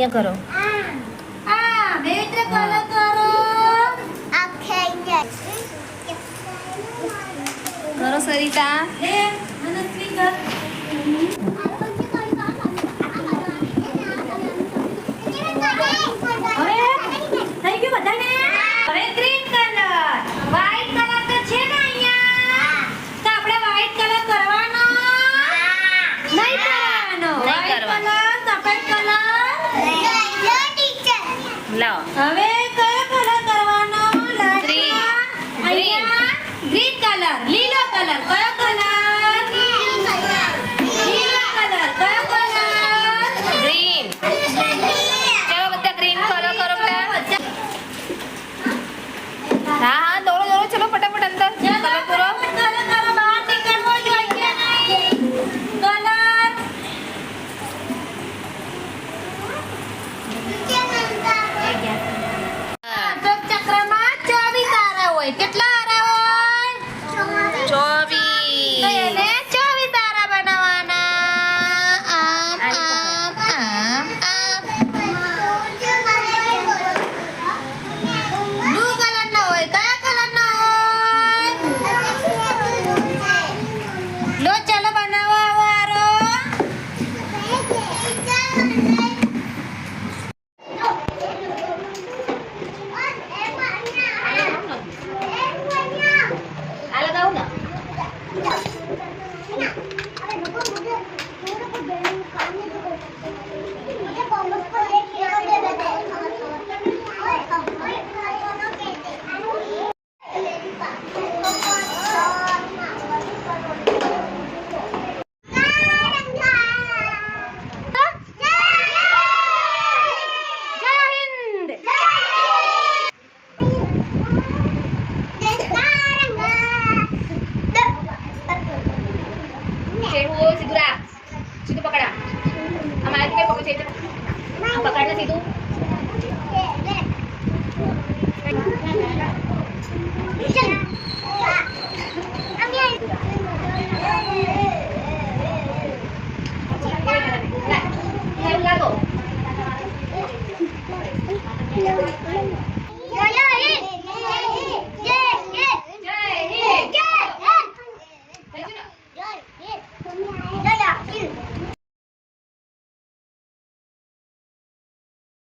અહીંયા કરો. બેટ કલર કરો. કરો સરિતા. લે મનસ્વી કર. હવે થઈ ગયું બધાને. હવે ગ્રીન કલર. વ્હાઈટ કલર તો છે ને અહીંયા. તો આપણે વ્હાઈટ કલર કરવાનો. નહીં કરવાનો. નહીં White કરવાનો. કલર, સફેદ કલર. લાવો. હવે કયો કલર કરવાનો? લાસ્ટમાં Green. અહીંયા ગ્રીન કલર, લીલો કલર. કયો કલર? લીલો કલર. કયો કલર? ગ્રીન. ચલો બધા ગ્રીન કલર કરો બધા. હા હા દોડો દોડો ચલો ફટાફટ અંદર કલર કરો. કલર કરો. બહાર નીકળવો જોઈએ નહીં. કલર. અશોક ચક્રમાં 24 તારા હોય. કેટલા તારા હોય? તો 24. એને 24 તારા બનાવવાના. આમ આમ આમ આમ. બ્લુ કલરના હોય. કયા કલરના હોય? લો ચાલો બનાવો આવો આરો. આ લગાવું ને. જય હિન્દ. ચેહુ સીધું રાખ. સીધું પકડા. અમારાથી કઈ પકડ છે. આ પકડ ને સીધું. લાગો. Yo, yo,